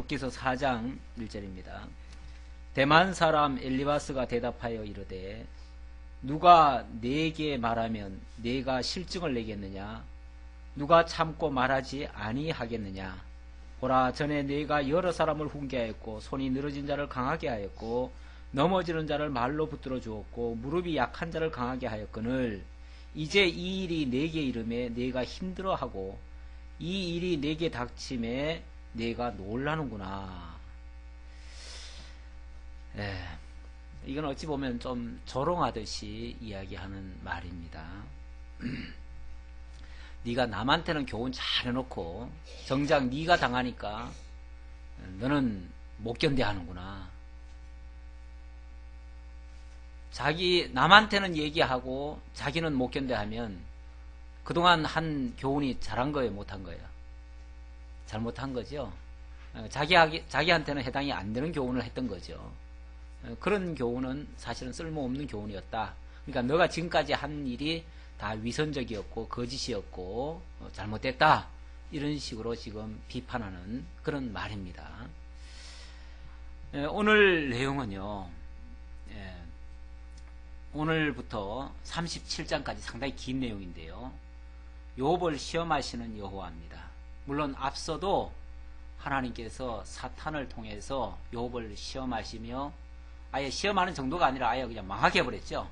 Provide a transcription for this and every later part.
욥기서 4장 1절입니다. 대만 사람 엘리바스가 대답하여 이르되 누가 네게 말하면 네가 실증을 내겠느냐? 누가 참고 말하지 아니하겠느냐? 보라, 전에 네가 여러 사람을 훈계하였고 손이 늘어진 자를 강하게 하였고 넘어지는 자를 말로 붙들어 주었고 무릎이 약한 자를 강하게 하였거늘 이제 이 일이 네게 이름에 네가 힘들어하고 이 일이 네게 닥침에 네가 놀라는구나. 이건 어찌 보면 좀 조롱하듯이 이야기하는 말입니다. 네가 남한테는 교훈 잘 해놓고 정작 네가 당하니까 너는 못 견뎌하는구나. 남한테는 얘기하고 자기는 못 견뎌하면 그동안 한 교훈이 잘한 거예요, 못한 거예요? 잘못한 거죠. 자기한테는 해당이 안 되는 교훈을 했던 거죠. 그런 교훈은 사실은 쓸모없는 교훈이었다. 그러니까 너가 지금까지 한 일이 다 위선적이었고 거짓이었고 잘못됐다. 이런 식으로 지금 비판하는 그런 말입니다. 오늘 내용은요. 오늘부터 37장까지 상당히 긴 내용인데요. 욥을 시험하시는 여호와입니다. 물론 앞서도 하나님께서 사탄을 통해서 욥을 시험하시며 아예 시험하는 정도가 아니라 아예 그냥 망하게 해버렸죠.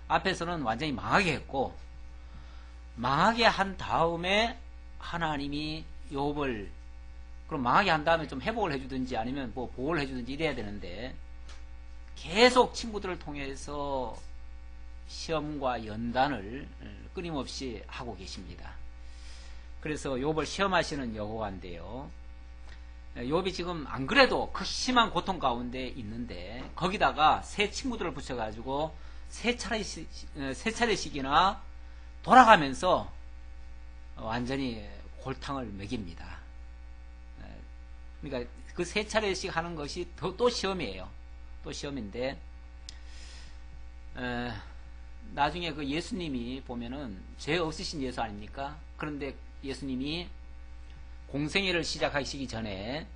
앞에서는 완전히 망하게 했고 망하게 한 다음에 하나님이 욥을 그럼 망하게 한 다음에 좀 회복을 해주든지 아니면 뭐 보호를 해주든지 이래야 되는데 계속 친구들을 통해서 시험과 연단을 끊임없이 하고 계십니다. 그래서 욥을 시험하시는 여호와인데요. 욥이 지금 안 그래도 그 심한 고통 가운데 있는데 거기다가 새 친구들을 붙여가지고 세 차례씩이나 돌아가면서 완전히 골탕을 먹입니다. 그러니까 그 세 차례씩 하는 것이 또 시험이에요. 또 시험인데 나중에 그 예수님이 보면은 죄 없으신 예수 아닙니까? 그런데 예수님이 공생애를 시작하시기 전에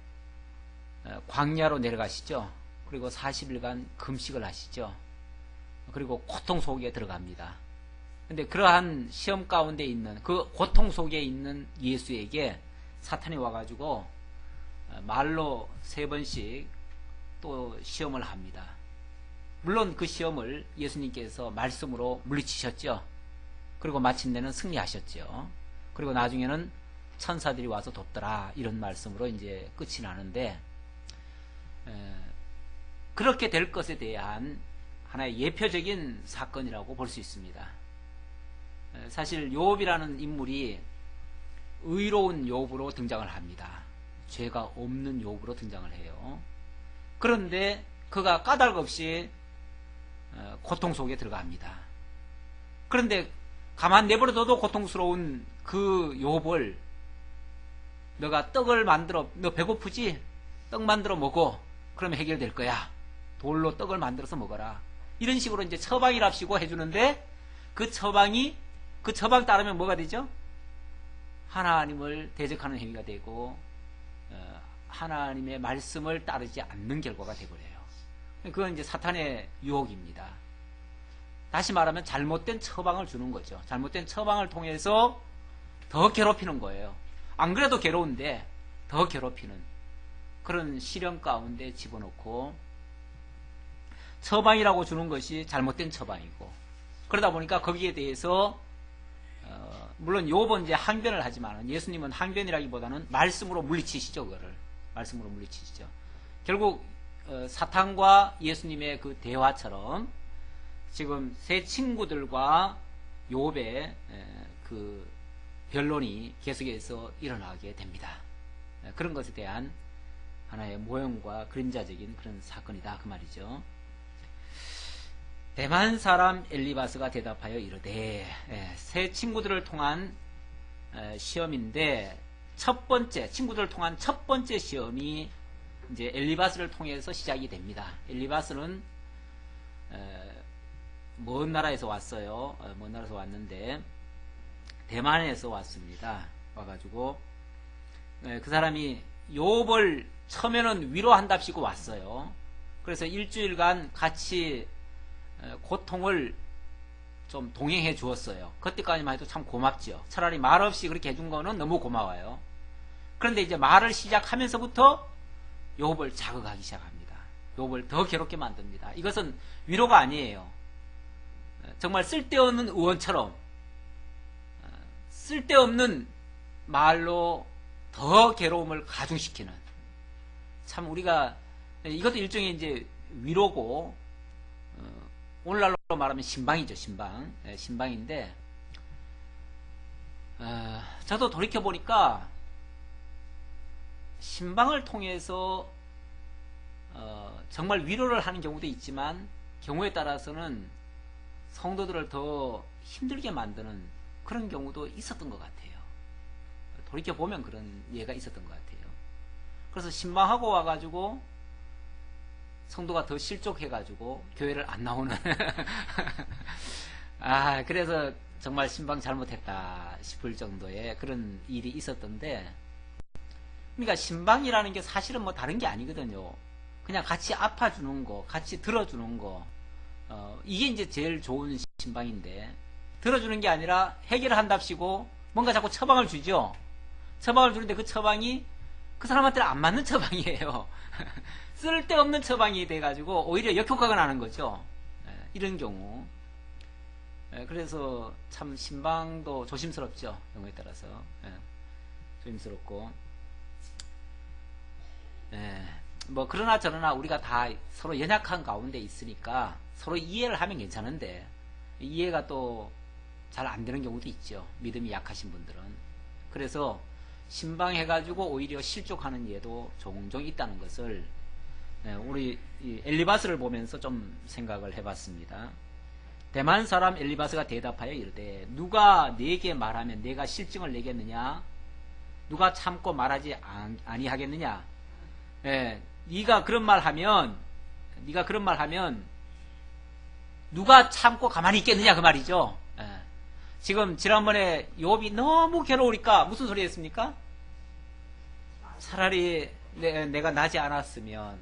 광야로 내려가시죠. 그리고 40일간 금식을 하시죠. 그리고 고통 속에 들어갑니다. 근데 그러한 시험 가운데 있는 그 고통 속에 있는 예수에게 사탄이 와가지고 말로 3번씩 또 시험을 합니다. 물론 그 시험을 예수님께서 말씀으로 물리치셨죠. 그리고 마침내는 승리하셨죠. 그리고 나중에는 천사들이 와서 돕더라 이런 말씀으로 이제 끝이 나는데 그렇게 될 것에 대한 하나의 예표적인 사건이라고 볼 수 있습니다. 사실 욥이라는 인물이 의로운 욥으로 등장을 합니다. 죄가 없는 욥으로 등장을 해요. 그런데 그가 까닭없이 고통 속에 들어갑니다. 그런데 가만 내버려둬도 고통스러운 그 욥을 너가 떡을 만들어, 너 배고프지? 떡 만들어 먹어. 그러면 해결될 거야. 돌로 떡을 만들어서 먹어라. 이런 식으로 이제 처방이랍시고 해주는데 그 처방 따르면 뭐가 되죠? 하나님을 대적하는 행위가 되고 하나님의 말씀을 따르지 않는 결과가 되버려요. 그건 이제 사탄의 유혹입니다. 다시 말하면 잘못된 처방을 주는 거죠. 잘못된 처방을 통해서 더 괴롭히는 거예요. 안 그래도 괴로운데 더 괴롭히는 그런 시련 가운데 집어넣고 처방이라고 주는 것이 잘못된 처방이고 그러다 보니까 거기에 대해서 물론 욥은 이제 항변을 하지만 예수님은 항변이라기보다는 말씀으로 물리치시죠. 그거를 말씀으로 물리치시죠. 결국 사탄과 예수님의 그 대화처럼 지금 세 친구들과 욥의 그 변론이 계속해서 일어나게 됩니다. 그런 것에 대한 하나의 모형과 그림자적인 그런 사건이다 그 말이죠. 대만 사람 엘리바스가 대답하여 이르되 세 친구들을 통한 시험인데 친구들을 통한 첫 번째 시험이 이제 엘리바스를 통해서 시작이 됩니다. 엘리바스는 먼 나라에서 왔어요. 먼 나라에서 왔는데 대만에서 왔습니다. 와가지고 그 사람이 욥을 처음에는 위로한답시고 왔어요. 그래서 일주일간 같이 고통을 좀 동행해 주었어요. 그때까지만 해도 참 고맙죠. 차라리 말 없이 그렇게 해준 거는 너무 고마워요. 그런데 이제 말을 시작하면서부터 욥을 자극하기 시작합니다. 욥을 더 괴롭게 만듭니다. 이것은 위로가 아니에요. 정말 쓸데없는 의원처럼 쓸데없는 말로 더 괴로움을 가중시키는, 참 우리가 이것도 일종의 이제 위로고 오늘날로 말하면 신방이죠. 신방인데 저도 돌이켜 보니까 신방을 통해서 정말 위로를 하는 경우도 있지만 경우에 따라서는 성도들을 더 힘들게 만드는 그런 경우도 있었던 것 같아요. 돌이켜 보면 그런 예가 있었던 것 같아요. 그래서 신방하고 와가지고 성도가 더 실족해가지고 교회를 안 나오는 그래서 정말 신방 잘못했다 싶을 정도의 그런 일이 있었던데, 그러니까 신방이라는 게 사실은 뭐 다른 게 아니거든요. 그냥 같이 아파주는 거, 같이 들어주는 거, 이게 이제 제일 좋은 신방인데, 들어주는 게 아니라 해결을 한답시고 뭔가 자꾸 처방을 주죠. 처방을 주는데 그 처방이 그 사람한테는 안 맞는 처방이에요. 쓸데없는 처방이 돼가지고 오히려 역효과가 나는 거죠. 이런 경우. 그래서 참 신방도 조심스럽죠. 경우에 따라서. 조심스럽고. 뭐 그러나 저러나 우리가 다 서로 연약한 가운데 있으니까 서로 이해를 하면 괜찮은데, 이해가 또 잘 안 되는 경우도 있죠. 믿음이 약하신 분들은. 그래서 신방해가지고 오히려 실족하는 예도 종종 있다는 것을 우리 엘리바스를 보면서 좀 생각을 해봤습니다. 대만 사람 엘리바스가 대답하여 이르되 누가 네게 말하면 내가 실증을 내겠느냐? 누가 참고 말하지 아니하겠느냐? 네가 그런 말 하면 누가 참고 가만히 있겠느냐 그 말이죠. 지금 지난번에 욥이 너무 괴로우니까 무슨 소리 했습니까? 차라리 내가 나지 않았으면,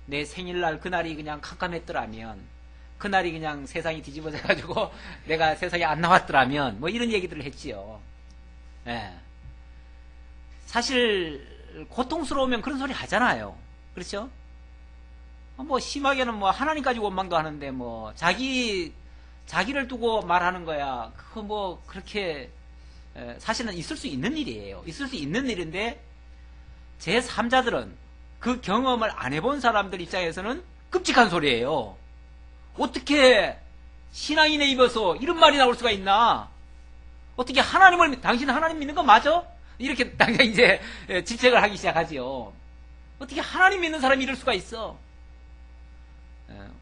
내 생일날 그날이 그냥 캄캄했더라면, 그날이 그냥 세상이 뒤집어져가지고 내가 세상에 안 나왔더라면, 뭐 이런 얘기들을 했지요. 사실 고통스러우면 그런 소리 하잖아요. 그렇죠? 뭐 심하게는 뭐 하나님까지 원망도 하는데 뭐 자기를 두고 말하는 거야. 그거 뭐 그렇게 사실은 있을 수 있는 일이에요. 있을 수 있는 일인데 제3자들은 그 경험을 안 해본 사람들 입장에서는 끔찍한 소리예요. 어떻게 신앙인에 입어서 이런 말이 나올 수가 있나? 어떻게 당신 하나님 믿는 거 맞아? 이렇게 당장 이제 질책을 하기 시작하지요. 어떻게 하나님 믿는 사람이 이럴 수가 있어?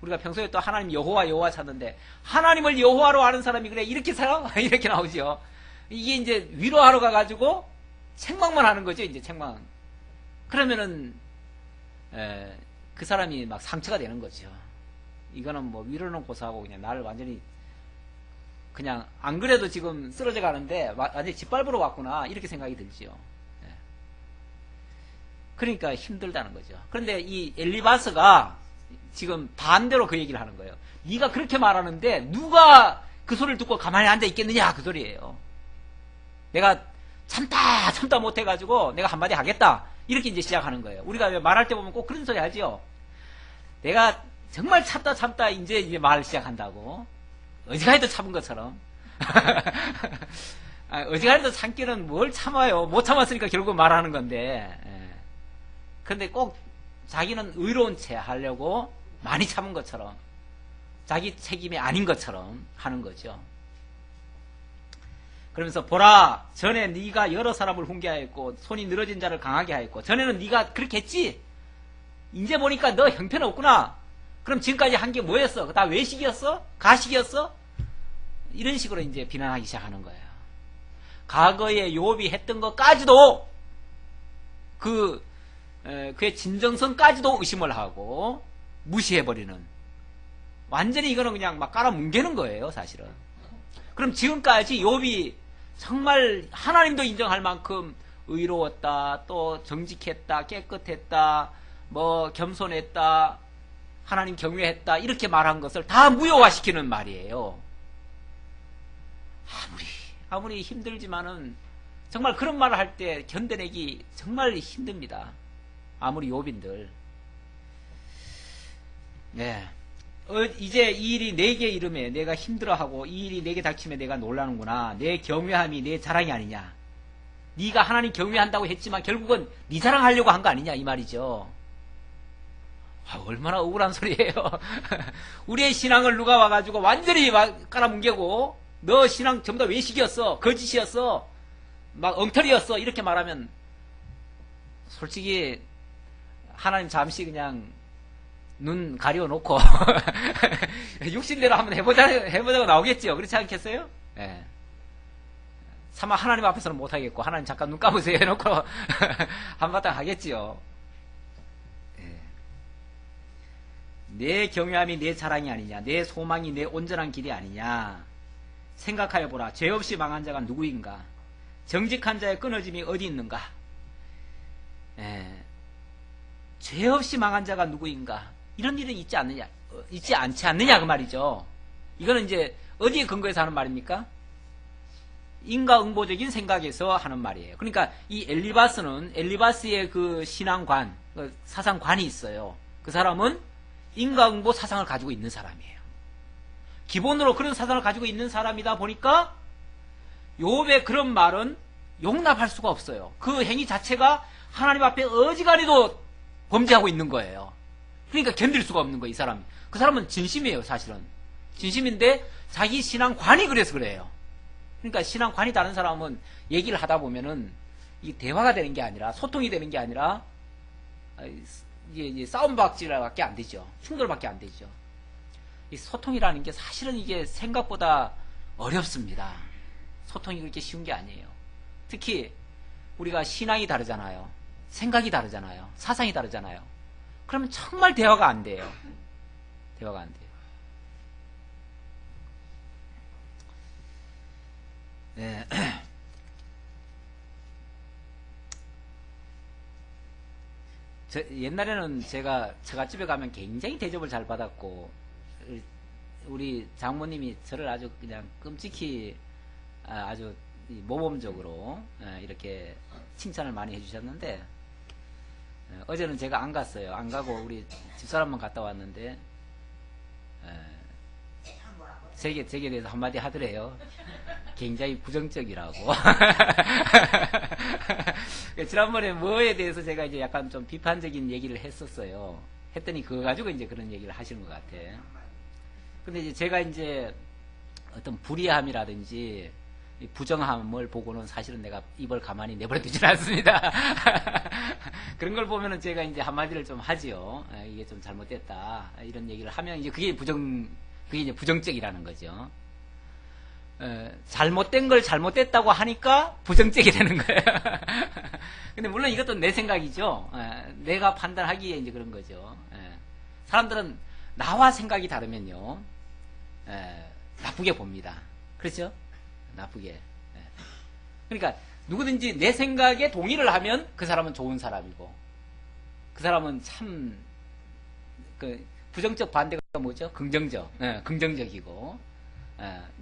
우리가 평소에 또 하나님 여호와 찾는데, 하나님을 여호와로 아는 사람이 그래 이렇게 살아? 이렇게 나오죠. 이게 이제 위로하러 가가지고 책망만 하는 거죠. 이제 책망. 그러면은 그 사람이 막 상처가 되는 거죠. 이거는 뭐 위로는 고사하고 그냥 나를 완전히 그냥 안 그래도 지금 쓰러져 가는데 완전히 짓밟으러 왔구나 이렇게 생각이 들지요. 그러니까 힘들다는 거죠. 그런데 이 엘리바스가 지금 반대로 그 얘기를 하는 거예요. 네가 그렇게 말하는데 누가 그 소리를 듣고 가만히 앉아 있겠느냐 그 소리예요. 내가 참다 못해가지고 내가 한마디 하겠다 이렇게 이제 시작하는 거예요. 우리가 말할 때 보면 꼭 그런 소리 하지요. 내가 정말 참다 이제 말 시작한다고. 어지간해도 참은 것처럼. 어지간해도 참기는 뭘 참아요. 못 참았으니까 결국 말하는 건데. 근데 꼭 자기는 의로운 채 하려고 많이 참은 것처럼, 자기 책임이 아닌 것처럼 하는 거죠. 그러면서 보라, 전에 네가 여러 사람을 훈계하였고 손이 늘어진 자를 강하게 하였고, 전에는 네가 그렇게 했지? 이제 보니까 너 형편없구나. 그럼 지금까지 한 게 뭐였어? 다 외식이었어? 가식이었어? 이런 식으로 이제 비난하기 시작하는 거예요. 과거에 욥이 했던 것까지도 그의 진정성까지도 의심을 하고 무시해버리는, 완전히 이거는 그냥 막 깔아뭉개는 거예요 사실은. 그럼 지금까지 욥이 정말 하나님도 인정할 만큼 의로웠다, 또 정직했다, 깨끗했다, 뭐 겸손했다, 하나님 경외했다 이렇게 말한 것을 다 무효화시키는 말이에요. 아무리 힘들지만은 정말 그런 말을 할 때 견뎌내기 정말 힘듭니다. 아무리 욥인들. 네. 이제 이 일이 내게 이름에 내가 힘들어하고 이 일이 내게 닥치면 내가 놀라는구나. 내 경외함이 내 자랑이 아니냐. 네가 하나님 경외한다고 했지만 결국은 네 자랑하려고 한 거 아니냐 이 말이죠. 얼마나 억울한 소리예요. 우리의 신앙을 누가 와가지고 완전히 깔아뭉개고 너 신앙 전부 다 외식이었어, 거짓이었어, 막 엉터리였어 이렇게 말하면 솔직히 하나님 잠시 그냥 눈 가려놓고 육신대로 한번 해보자고 나오겠죠. 그렇지 않겠어요? 예. 차마 하나님 앞에서는 못하겠고 하나님 잠깐 눈 감으세요 해놓고 한바탕 하겠지요. 예. 내 경외함이 내 자랑이 아니냐, 내 소망이 내 온전한 길이 아니냐. 생각하여 보라. 죄 없이 망한 자가 누구인가? 정직한 자의 끊어짐이 어디 있는가? 예. 죄 없이 망한 자가 누구인가? 이런 일은 있지 않지 않느냐 그 말이죠. 이거는 이제 어디에 근거해서 하는 말입니까? 인과응보적인 생각에서 하는 말이에요. 그러니까 이 엘리바스의 그 신앙관, 그 사상관이 있어요. 그 사람은 인과응보 사상을 가지고 있는 사람이에요. 기본으로 그런 사상을 가지고 있는 사람이다 보니까 욥의 그런 말은 용납할 수가 없어요. 그 행위 자체가 하나님 앞에 어지간히도 범죄하고 있는 거예요. 그러니까 견딜 수가 없는 거예요, 이 사람. 그 사람은 진심이에요, 사실은. 진심인데 자기 신앙관이 그래서 그래요. 그러니까 신앙관이 다른 사람은 얘기를 하다 보면은 이게 대화가 되는 게 아니라 소통이 되는 게 아니라 이게 싸움박질밖에 안 되죠. 충돌밖에 안 되죠. 이 소통이라는 게 사실은 이게 생각보다 어렵습니다. 소통이 그렇게 쉬운 게 아니에요. 특히 우리가 신앙이 다르잖아요. 생각이 다르잖아요. 사상이 다르잖아요. 그러면 정말 대화가 안 돼요. 대화가 안 돼요. 네. 옛날에는 제가 처갓집에 가면 굉장히 대접을 잘 받았고 우리 장모님이 저를 아주 그냥 끔찍히 아주 모범적으로 이렇게 칭찬을 많이 해주셨는데 어제는 제가 안 갔어요. 안 가고 우리 집사람만 갔다 왔는데 제게 대해서 한마디 하더래요. 굉장히 부정적이라고. 지난번에 뭐에 대해서 제가 이제 약간 좀 비판적인 얘기를 했었어요. 했더니 그거 가지고 이제 그런 얘기를 하시는 것 같아. 근데 이제 제가 이제 어떤 불의함이라든지 부정함을 보고는 사실은 내가 입을 가만히 내버려 두질 않습니다. 그런 걸 보면은 제가 이제 한마디를 좀 하지요. 이게 좀 잘못됐다. 이런 얘기를 하면 이제 그게 이제 부정적이라는 거죠. 잘못된 걸 잘못됐다고 하니까 부정적이 되는 거예요. 근데 물론 이것도 내 생각이죠. 내가 판단하기에 이제 그런 거죠. 사람들은 나와 생각이 다르면요, 나쁘게 봅니다. 그렇죠? 나쁘게. 그러니까 누구든지 내 생각에 동의를 하면 그 사람은 좋은 사람이고, 그 사람은 참 부정적 반대가 뭐죠? 긍정적이고,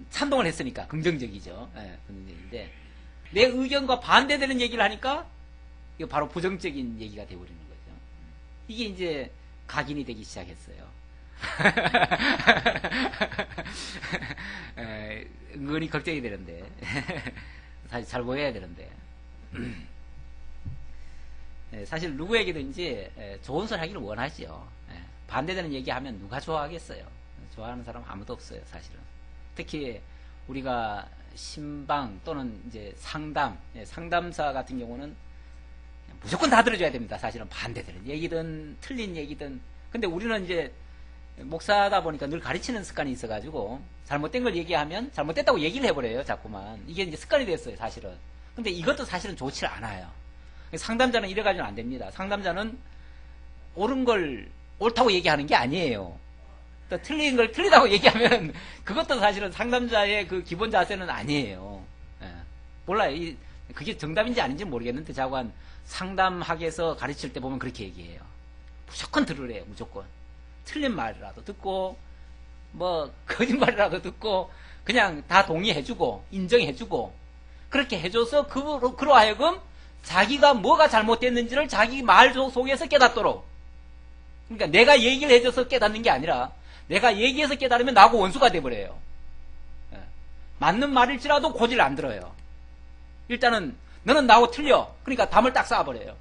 찬동을 했으니까 긍정적이죠. 긍정적인데 내 의견과 반대되는 얘기를 하니까 이거 바로 부정적인 얘기가 되어버리는 거죠. 이게 이제 각인이 되기 시작했어요. 은근히 걱정이 되는데 사실 잘 보여야 되는데 사실 누구에게든지 좋은 소리 하기를 원하죠. 반대되는 얘기하면 누가 좋아하겠어요. 좋아하는 사람 아무도 없어요, 사실은. 특히 우리가 신방 또는 이제 상담사 같은 경우는 무조건 다 들어줘야 됩니다. 사실은 반대되는 얘기든 틀린 얘기든. 근데 우리는 이제 목사다 보니까 늘 가르치는 습관이 있어가지고 잘못된 걸 얘기하면 잘못됐다고 얘기를 해버려요, 자꾸만. 이게 이제 습관이 됐어요, 사실은. 근데 이것도 사실은 좋지 않아요. 상담자는 이래가지고는 안 됩니다. 상담자는 옳은 걸 옳다고 얘기하는 게 아니에요. 또 틀린 걸 틀리다고 얘기하면 그것도 사실은 상담자의 그 기본 자세는 아니에요. 몰라요. 그게 정답인지 아닌지 모르겠는데 자꾸 한 상담학에서 가르칠 때 보면 그렇게 얘기해요. 무조건 들으래요. 무조건. 틀린 말이라도 듣고 뭐 거짓말이라도 듣고 그냥 다 동의해주고 인정해주고 그렇게 해줘서 그로 하여금 자기가 뭐가 잘못됐는지를 자기 말 속에서 깨닫도록. 그러니까 내가 얘기를 해줘서 깨닫는 게 아니라 내가 얘기해서 깨달으면 나하고 원수가 돼버려요. 맞는 말일지라도 고지를 안 들어요. 일단은 너는 나하고 틀려. 그러니까 담을 딱 쌓아버려요.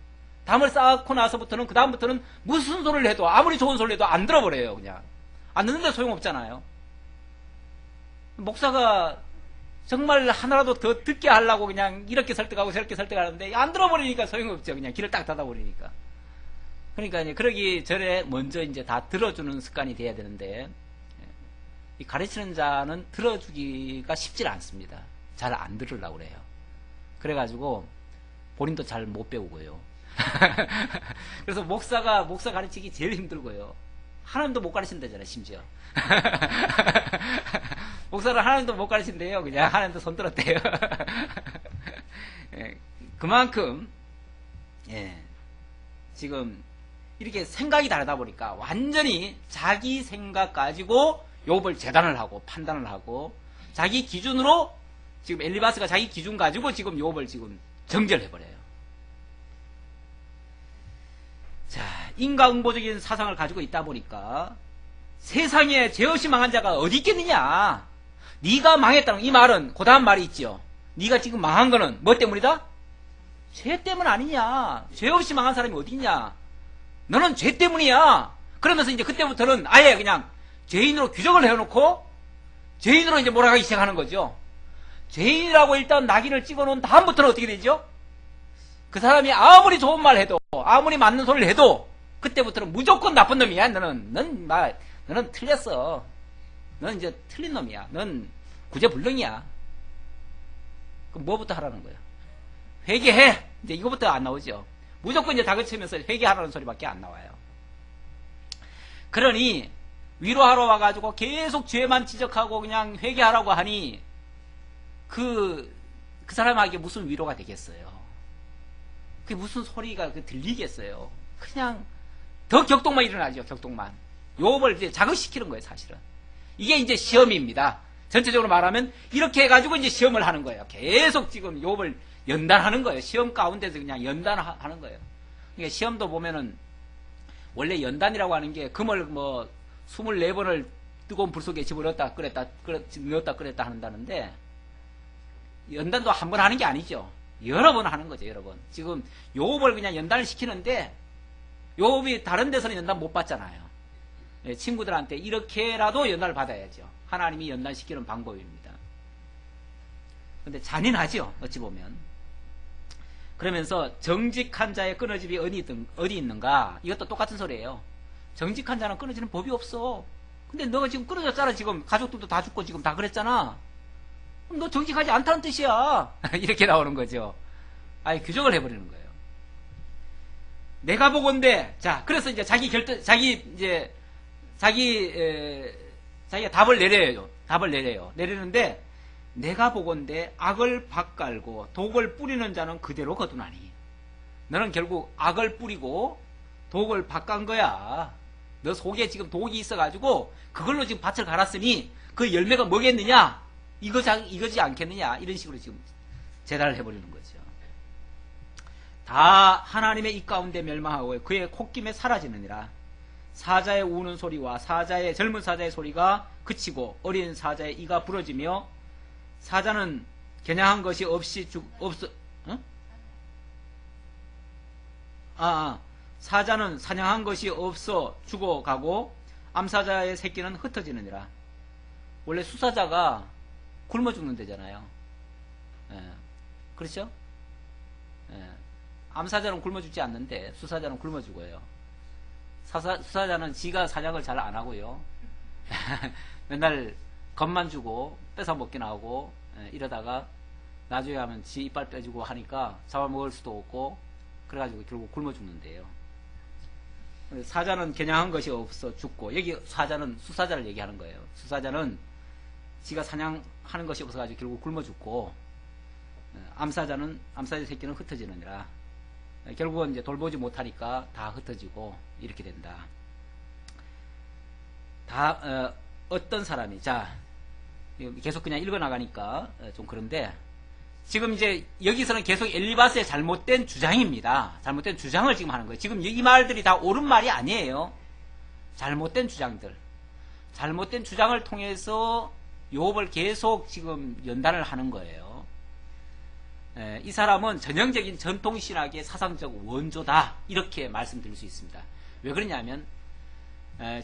담을 쌓고 나서부터는 그 다음부터는 무슨 소리를 해도 아무리 좋은 소리를 해도 안 들어버려요. 그냥 안 듣는데 소용없잖아요. 목사가 정말 하나라도 더 듣게 하려고 그냥 이렇게 설득하고 저렇게 설득하는데 안 들어버리니까 소용없죠. 그냥 길을 딱 닫아버리니까. 그러니까 이제 그러기 전에 먼저 이제 다 들어주는 습관이 돼야 되는데 이 가르치는 자는 들어주기가 쉽지 않습니다. 잘 안 들으려고 그래요. 그래가지고 본인도 잘 못 배우고요. 그래서 목사 가르치기 제일 힘들고요. 하나님도 못 가르친다잖아요. 심지어 목사를 하나님도 못 가르친대요. 그냥 하나님도 손 들었대요. 예, 그만큼 지금 이렇게 생각이 다르다 보니까 완전히 자기 생각 가지고 욥을 재단을 하고 판단을 하고 자기 기준으로 지금 엘리바스가 자기 기준 가지고 지금 욥을 지금 정죄해버려요. 자, 인과응보적인 사상을 가지고 있다 보니까 세상에 죄 없이 망한 자가 어디 있겠느냐. 네가 망했다는 이 말은 그 다음 말이 있죠. 네가 지금 망한 거는 뭐 때문이다? 죄 때문 아니냐. 죄 없이 망한 사람이 어디 있냐. 너는 죄 때문이야. 그러면서 이제 그때부터는 아예 그냥 죄인으로 규정을 해놓고 죄인으로 이제 몰아가기 시작하는 거죠. 죄인이라고 일단 낙인을 찍어놓은 다음부터는 어떻게 되죠? 그 사람이 아무리 좋은 말 해도 아무리 맞는 소리를 해도 그때부터는 무조건 나쁜 놈이야. 너는 틀렸어. 넌 이제 틀린 놈이야. 넌 구제불능이야. 그럼 뭐부터 하라는 거야? 회개해. 이제 이거부터 안 나오죠. 무조건 이제 다그치면서 회개하라는 소리밖에 안 나와요. 그러니 위로하러 와가지고 계속 죄만 지적하고 그냥 회개하라고 하니 그 사람에게 무슨 위로가 되겠어요? 그게 무슨 소리가 들리겠어요? 그냥 더 격동만 일어나죠. 격동만. 욥을 이제 자극시키는 거예요. 사실은. 이게 이제 시험입니다. 전체적으로 말하면 이렇게 해가지고 이제 시험을 하는 거예요. 계속 지금 욥을 연단하는 거예요. 시험 가운데서 그냥 연단하는 거예요. 그러니까 시험도 보면은 원래 연단이라고 하는 게 금을 뭐 24번을 뜨거운 불 속에 집어넣었다 끓였다 한다는데 연단도 한 번 하는 게 아니죠. 여러 번 하는 거죠. 여러 번. 지금 욥을 그냥 연단을 시키는데 욥이 다른 데서는 연단 못 받잖아요. 친구들한테 이렇게라도 연단을 받아야죠. 하나님이 연단시키는 방법입니다. 근데 잔인하죠. 어찌 보면. 그러면서 정직한 자의 끊어짐이 어디 있는가? 이것도 똑같은 소리예요. 정직한 자는 끊어지는 법이 없어. 근데 너가 지금 끊어졌잖아. 지금 가족들도 다 죽고 지금 다 그랬잖아. 그럼 너 정직하지 않다는 뜻이야. 이렇게 나오는 거죠. 아예 규정을 해버리는 거예요. 내가 보건대. 자, 그래서 이제 자기가 답을 내려요. 답을 내려요. 내리는데 내가 보건대 악을 밭갈고 독을 뿌리는 자는 그대로 거두나니. 너는 결국 악을 뿌리고 독을 밭간 거야. 너 속에 지금 독이 있어가지고 그걸로 지금 밭을 갈았으니 그 열매가 뭐겠느냐? 이거지 않겠느냐? 이런 식으로 지금 재단을 해버리는 거죠. 다 하나님의 입 가운데 멸망하고 그의 콧김에 사라지느니라. 사자의 우는 소리와 젊은 사자의 소리가 그치고 어린 사자의 이가 부러지며 사자는 겨냥한 것이 사자는 사냥한 것이 없어 죽어가고 암사자의 새끼는 흩어지느니라. 원래 수사자가 굶어 죽는다잖아요. 그렇죠? 암사자는 굶어 죽지 않는데 수사자는 굶어 죽어요. 수사자는 지가 사냥을 잘 안 하고요. 맨날 겁만 주고 뺏어 먹긴 하고 이러다가 나중에 하면 지 이빨 빼주고 하니까 잡아먹을 수도 없고 그래가지고 결국 굶어 죽는데요. 사자는 겨냥한 것이 없어 죽고, 여기 사자는 수사자를 얘기하는 거예요. 수사자는 지가 사냥하는 것이 없어가지고 결국 굶어 죽고, 암사자의 새끼는 흩어지느니라. 결국은 이제 돌보지 못하니까 다 흩어지고 이렇게 된다. 다 어떤 사람이 자 계속 그냥 읽어 나가니까 좀 그런데 지금 이제 여기서는 계속 엘리바스의 잘못된 주장입니다. 잘못된 주장을 지금 하는 거예요. 지금 이 말들이 다 옳은 말이 아니에요. 잘못된 주장들. 잘못된 주장을 통해서 욥을 계속 지금 연단을 하는 거예요. 이 사람은 전형적인 전통신학의 사상적 원조다. 이렇게 말씀드릴 수 있습니다. 왜 그러냐면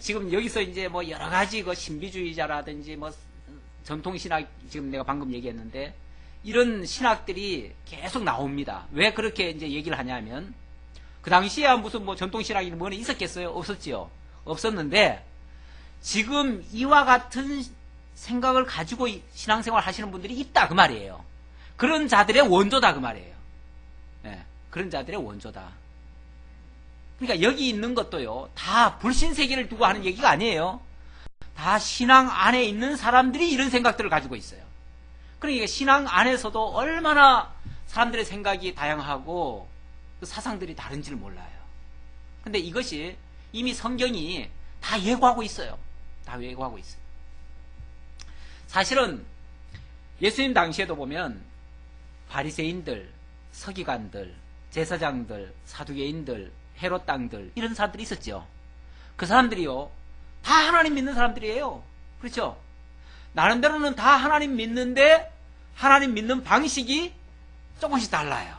지금 여기서 이제 뭐 여러 가지 그 신비주의자라든지 뭐 전통신학 지금 내가 방금 얘기했는데 이런 신학들이 계속 나옵니다. 왜 그렇게 이제 얘기를 하냐면 그 당시에 무슨 뭐 전통신학이 뭐는 있었겠어요? 없었지요. 없었는데 지금 이와 같은 생각을 가지고 신앙생활 하시는 분들이 있다 그 말이에요. 그런 자들의 원조다 그 말이에요. 그런 자들의 원조다. 그러니까 여기 있는 것도요, 다 불신세계를 두고 하는 얘기가 아니에요. 다 신앙 안에 있는 사람들이 이런 생각들을 가지고 있어요. 그러니까 신앙 안에서도 얼마나 사람들의 생각이 다양하고 그 사상들이 다른지를 몰라요. 근데 이것이 이미 성경이 다 예고하고 있어요. 다 예고하고 있어요. 사실은 예수님 당시에도 보면 바리새인들, 서기관들, 제사장들, 사두개인들, 헤롯 당들 이런 사람들이 있었죠. 그 사람들이요 다 하나님 믿는 사람들이에요. 그렇죠? 나름대로는 다 하나님 믿는데 하나님 믿는 방식이 조금씩 달라요.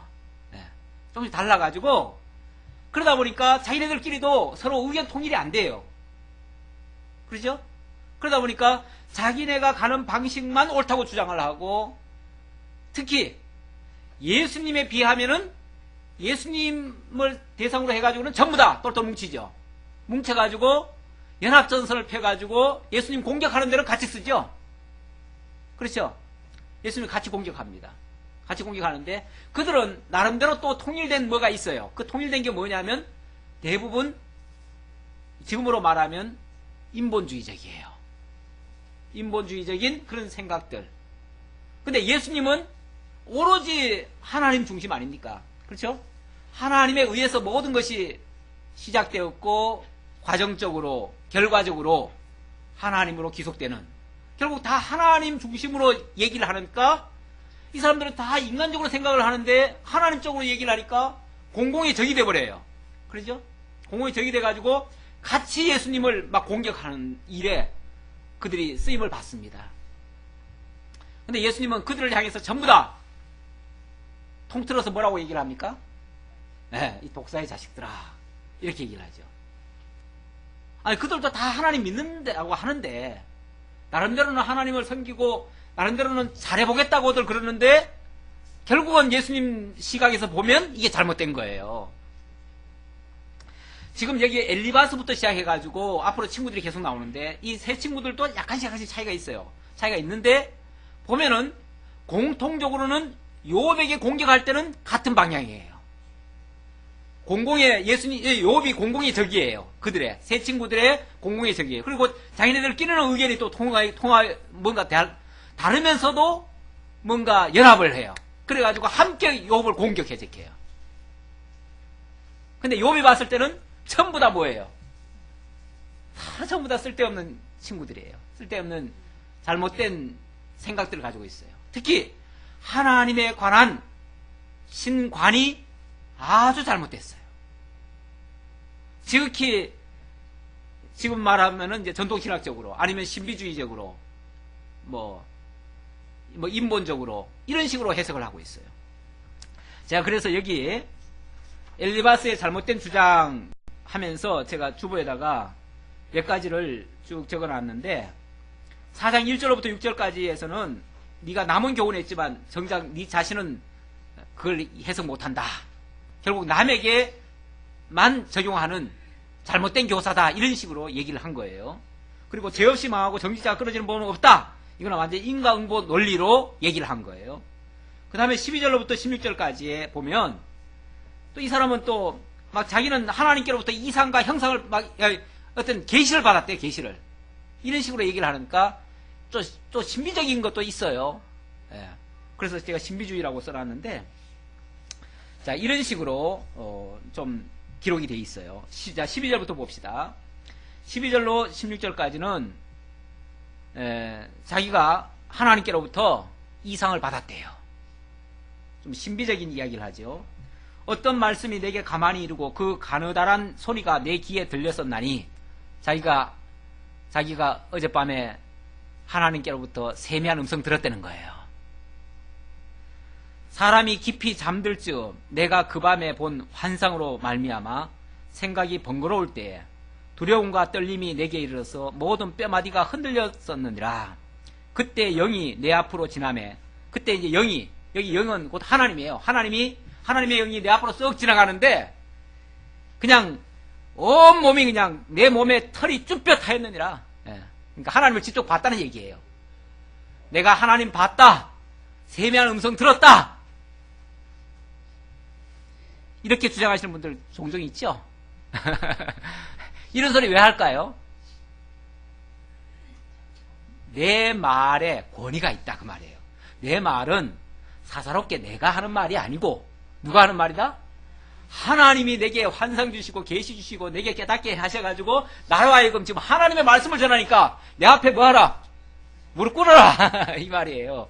조금씩 달라가지고 그러다 보니까 자기네들끼리도 서로 의견 통일이 안 돼요. 그렇죠? 그러다 보니까 자기네가 가는 방식만 옳다고 주장을 하고 특히 예수님에 비하면은 예수님을 대상으로 해가지고는 전부 다 똘똘 뭉치죠. 뭉쳐가지고 연합전선을 펴가지고 예수님 공격하는 데는 같이 쓰죠. 그렇죠? 예수님 같이 공격합니다. 같이 공격하는데 그들은 나름대로 또 통일된 뭐가 있어요. 그 통일된 게 뭐냐면 대부분 지금으로 말하면 인본주의적이에요. 인본주의적인 그런 생각들. 근데 예수님은 오로지 하나님 중심 아닙니까? 그렇죠? 하나님에 의해서 모든 것이 시작되었고 과정적으로 결과적으로 하나님으로 기속되는 결국 다 하나님 중심으로 얘기를 하니까 이 사람들은 다 인간적으로 생각을 하는데 하나님 쪽으로 얘기를 하니까 공공의 적이 돼버려요. 그렇죠? 공공의 적이 돼가지고 같이 예수님을 막 공격하는 일에 그들이 쓰임을 받습니다. 근데 예수님은 그들을 향해서 전부 다 통틀어서 뭐라고 얘기를 합니까? 이 독사의 자식들아 이렇게 얘기를 하죠. 아니 그들도 다 하나님 믿는다고 하는데 나름대로는 하나님을 섬기고 나름대로는 잘해보겠다고들 그러는데 결국은 예수님 시각에서 보면 이게 잘못된 거예요. 지금 여기 엘리바스부터 시작해가지고 앞으로 친구들이 계속 나오는데 이 세 친구들도 약간씩 차이가 있어요. 차이가 있는데 보면은 공통적으로는 욥에게 공격할 때는 같은 방향이에요. 공공의 예수님 욥이 공공의 적이에요. 그들의 세 친구들의 공공의 적이에요. 그리고 자기네들끼리는 의견이 또 뭔가 다르면서도 뭔가 연합을 해요. 그래가지고 함께 욥을 공격해 제껴요. 근데 욥이 봤을 때는 전부 다 뭐예요? 다 전부 다 쓸데없는 친구들이에요. 쓸데없는 잘못된 생각들을 가지고 있어요. 특히 하나님에 관한 신관이 아주 잘못됐어요. 지극히 지금 말하면은 이제 전통신학적으로 아니면 신비주의적으로 뭐 인본적으로 이런 식으로 해석을 하고 있어요. 제가 그래서 여기 엘리바스의 잘못된 주장 하면서 제가 주보에다가 몇 가지를 쭉 적어놨는데 4장 1절로부터 6절까지에서는 네가 남은 교훈을 했지만 정작 네 자신은 그걸 해석 못한다. 결국 남에게만 적용하는 잘못된 교사다. 이런 식으로 얘기를 한 거예요. 그리고 죄 없이 망하고 정직자가 끊어지는 법은 없다. 이거는 완전 인과응보 논리로 얘기를 한 거예요. 그 다음에 12절로부터 16절까지에 보면 또 이 사람은 또 막 자기는 하나님께로부터 이상과 형상을 막 어떤 계시를 받았대요. 계시를. 이런 식으로 얘기를 하니까 또 신비적인 것도 있어요. 그래서 제가 신비주의라고 써놨는데 자, 이런 식으로 좀 기록이 되어 있어요. 자, 12절부터 봅시다. 12절로 16절까지는 자기가 하나님께로부터 이상을 받았대요. 좀 신비적인 이야기를 하죠. 어떤 말씀이 내게 가만히 이르고 그 가느다란 소리가 내 귀에 들렸었나니, 자기가 어젯밤에 하나님께로부터 세미한 음성 들었다는 거예요. 사람이 깊이 잠들 즈음 내가 그 밤에 본 환상으로 말미암아 생각이 번거로울 때에 두려움과 떨림이 내게 이르러서 모든 뼈마디가 흔들렸었느니라. 그때 영이 내 앞으로 지나매, 그때 이제 영이, 여기 영은 곧 하나님이에요. 하나님의 영이 내 앞으로 쓱 지나가는데 그냥 온 몸이 그냥 내 몸에 털이 쭈뼛 하였느니라. 그러니까 하나님을 직접 봤다는 얘기예요. 내가 하나님 봤다, 세미한 음성 들었다, 이렇게 주장하시는 분들 종종 있죠. 이런 소리 왜 할까요? 내 말에 권위가 있다, 그 말이에요. 내 말은 사사롭게 내가 하는 말이 아니고 누가 하는 말이다? 하나님이 내게 환상 주시고 계시 주시고 내게 깨닫게 하셔가지고 나로 하여금 지금 하나님의 말씀을 전하니까 내 앞에 뭐하라? 무릎 꿇어라. 이 말이에요.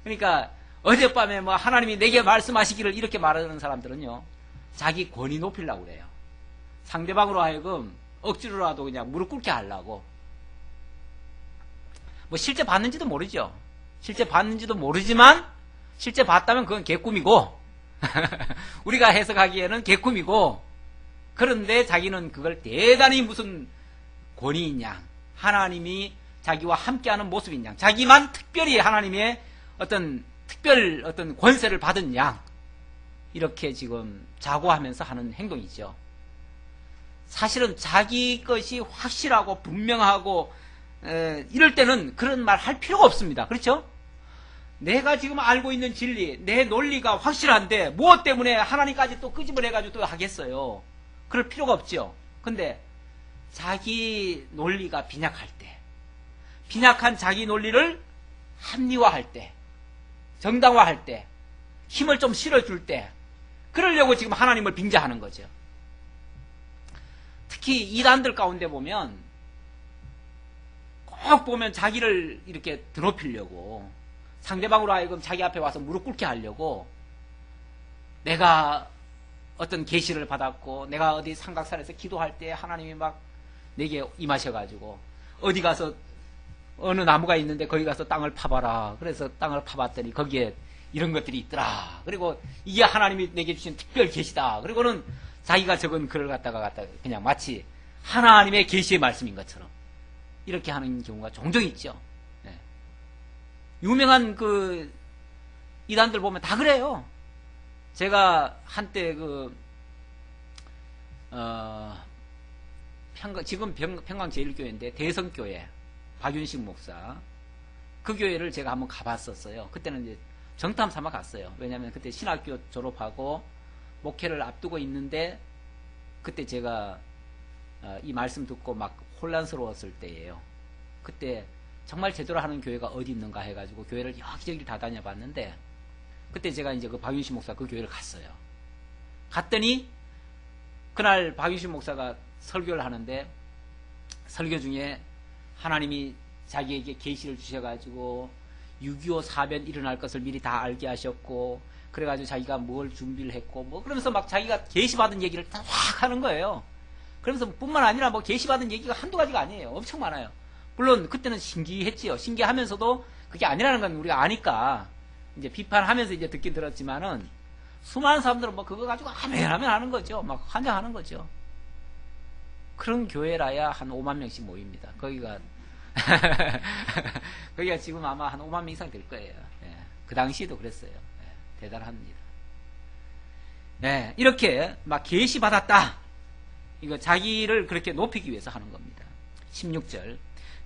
그러니까 어젯밤에 뭐 하나님이 내게 말씀하시기를 이렇게 말하는 사람들은요, 자기 권위 높이려고 그래요. 상대방으로 하여금 억지로라도 그냥 무릎 꿇게 하려고. 뭐 실제 봤는지도 모르죠. 실제 봤는지도 모르지만 실제 봤다면 그건 개꿈이고 우리가 해석하기에는 개꿈이고, 그런데 자기는 그걸 대단히 무슨 권위인 양, 하나님이 자기와 함께하는 모습인 양, 자기만 특별히 하나님의 어떤 권세를 받은 양, 이렇게 지금 자고하면서 하는 행동이죠. 사실은 자기 것이 확실하고 분명하고 이럴 때는 그런 말 할 필요가 없습니다. 그렇죠? 내가 지금 알고 있는 진리, 내 논리가 확실한데 무엇 때문에 하나님까지 또 끄집어내가지고 또 하겠어요? 그럴 필요가 없죠. 근데 자기 논리가 빈약할 때, 빈약한 자기 논리를 합리화할 때, 정당화할 때, 힘을 좀 실어줄 때, 그러려고 지금 하나님을 빙자하는 거죠. 특히 이단들 가운데 보면 꼭 보면 자기를 이렇게 드높이려고, 상대방으로 하여금 자기 앞에 와서 무릎 꿇게 하려고, 내가 어떤 계시를 받았고 내가 어디 삼각산에서 기도할 때 하나님이 막 내게 임하셔가지고 어디 가서 어느 나무가 있는데 거기 가서 땅을 파봐라. 그래서 땅을 파봤더니 거기에 이런 것들이 있더라. 그리고 이게 하나님이 내게 주신 특별 계시다. 그리고는 자기가 적은 글을 갖다가 그냥 마치 하나님의 계시의 말씀인 것처럼 이렇게 하는 경우가 종종 있죠. 네. 유명한 그 이단들 보면 다 그래요. 제가 한때 지금 평강제일교회인데 대성교회 박윤식 목사, 그 교회를 제가 한번 가봤었어요. 그때는 이제 정탐 삼아 갔어요. 왜냐하면 그때 신학교 졸업하고 목회를 앞두고 있는데, 그때 제가 이 말씀 듣고 막 혼란스러웠을 때예요. 그때 정말 제대로 하는 교회가 어디 있는가 해가지고 교회를 여기저기 다 다녀봤는데, 그때 제가 이제 그 박윤식 목사 그 교회를 갔어요. 갔더니 그날 박윤식 목사가 설교를 하는데, 설교 중에 하나님이 자기에게 계시를 주셔가지고 6.25 사변 일어날 것을 미리 다 알게 하셨고, 그래가지고 자기가 뭘 준비를 했고, 뭐 그러면서 막 자기가 계시받은 얘기를 다 확 하는 거예요. 그러면서 뿐만 아니라 뭐 계시받은 얘기가 한두 가지가 아니에요. 엄청 많아요. 물론 그때는 신기했지요. 신기하면서도 그게 아니라는 건 우리가 아니까 이제 비판하면서 이제 듣긴 들었지만은, 수많은 사람들은 뭐 그거 가지고 하면 하는 거죠. 막 환장하는 거죠. 그런 교회라야 한 5만 명씩 모입니다. 거기가 지금 아마 한 5만 명 이상 될 거예요. 예. 그 당시에도 그랬어요. 예. 대단합니다. 예. 이렇게 막 계시 받았다. 이거 자기를 그렇게 높이기 위해서 하는 겁니다. 16절.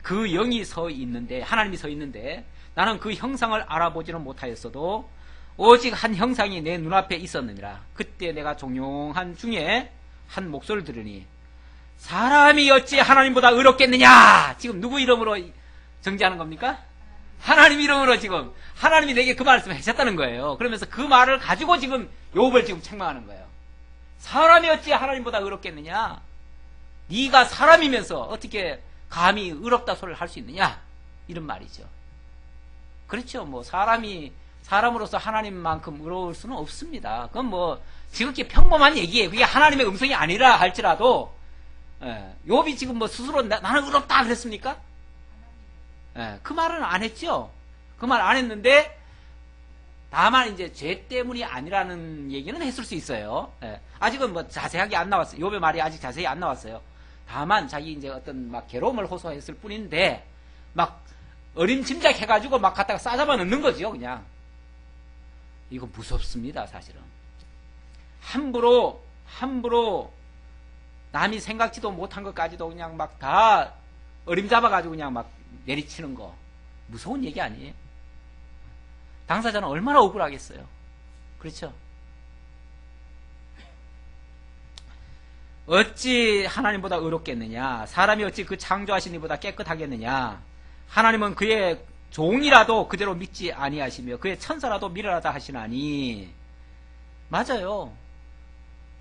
그 영이 서 있는데, 하나님이 서 있는데 나는 그 형상을 알아보지는 못하였어도 오직 한 형상이 내 눈앞에 있었느니라. 그때 내가 종용한 중에 한 목소리를 들으니, 사람이 어찌 하나님보다 의롭겠느냐. 지금 누구 이름으로 정지하는 겁니까? 하나님 이름으로 지금 하나님이 내게 그 말씀을 하셨다는 거예요. 그러면서 그 말을 가지고 지금 욥을 지금 책망하는 거예요. 사람이 어찌 하나님보다 의롭겠느냐? 네가 사람이면서 어떻게 감히 의롭다 소리를 할 수 있느냐? 이런 말이죠. 그렇죠. 뭐 사람으로서 하나님만큼 의로울 수는 없습니다. 그건 뭐 지극히 평범한 얘기예요. 그게 하나님의 음성이 아니라 할지라도 욥이 지금 뭐 스스로 나는 의롭다 그랬습니까? 그 말은 안 했죠. 그 말 안 했는데 다만 이제 죄 때문이 아니라는 얘기는 했을 수 있어요. 아직은 뭐 자세하게 안 나왔어요. 욥의 말이 아직 자세히 안 나왔어요. 다만 자기 이제 어떤 막 괴로움을 호소했을 뿐인데 막 어림짐작해가지고 막 갖다가 싸잡아 넣는 거죠, 그냥. 이거 무섭습니다, 사실은. 함부로 남이 생각지도 못한 것까지도 그냥 막 다 어림잡아가지고 그냥 막 내리치는 거. 무서운 얘기 아니에요? 당사자는 얼마나 억울하겠어요. 그렇죠? 어찌 하나님보다 의롭겠느냐? 사람이 어찌 그 창조하신 이보다 깨끗하겠느냐? 하나님은 그의 종이라도 그대로 믿지 아니하시며 그의 천사라도 미련하다 하시나니. 맞아요.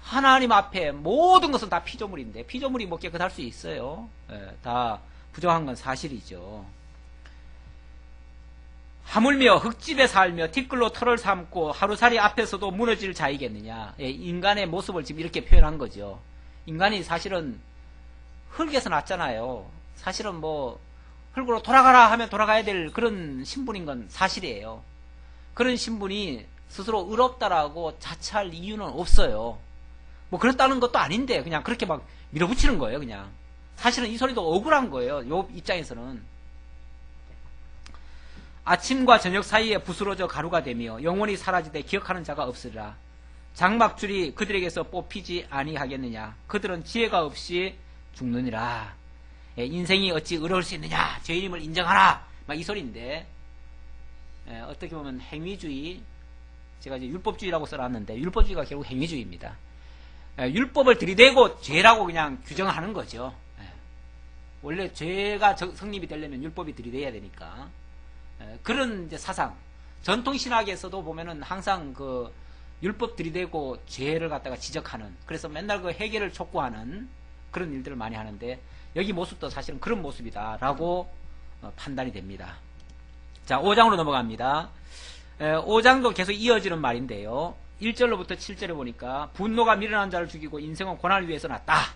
하나님 앞에 모든 것은 다 피조물인데 피조물이 뭐 깨끗할 수 있어요. 다 부정한 건 사실이죠. 하물며 흙집에 살며 티끌로 털을 삼고 하루살이 앞에서도 무너질 자이겠느냐. 인간의 모습을 지금 이렇게 표현한 거죠. 인간이 사실은 흙에서 났잖아요. 사실은 뭐 흙으로 돌아가라 하면 돌아가야 될 그런 신분인 건 사실이에요. 그런 신분이 스스로 의롭다라고 자처할 이유는 없어요. 뭐 그렇다는 것도 아닌데 그냥 그렇게 막 밀어붙이는 거예요. 그냥 사실은 이 소리도 억울한 거예요. 욥 입장에서는. 아침과 저녁 사이에 부스러져 가루가 되며 영원히 사라지되 기억하는 자가 없으리라. 장막줄이 그들에게서 뽑히지 아니하겠느냐. 그들은 지혜가 없이 죽느니라. 인생이 어찌 의로울 수 있느냐. 죄인임을 인정하라. 막 이 소리인데 어떻게 보면 행위주의, 제가 이제 율법주의라고 써놨는데 율법주의가 결국 행위주의입니다. 율법을 들이대고 죄라고 그냥 규정하는 거죠. 원래 죄가 성립이 되려면 율법이 들이대야 되니까. 그런 이제 사상, 전통 신학에서도 보면은 항상 그 율법 들이대고 죄를 갖다가 지적하는, 그래서 맨날 그 해결을 촉구하는 그런 일들을 많이 하는데 여기 모습도 사실은 그런 모습이다라고 판단이 됩니다. 자, 5장으로 넘어갑니다. 5장도 계속 이어지는 말인데요. 1절로부터 7절에 보니까 분노가 미련한 자를 죽이고 인생은 고난을 위해서 났다.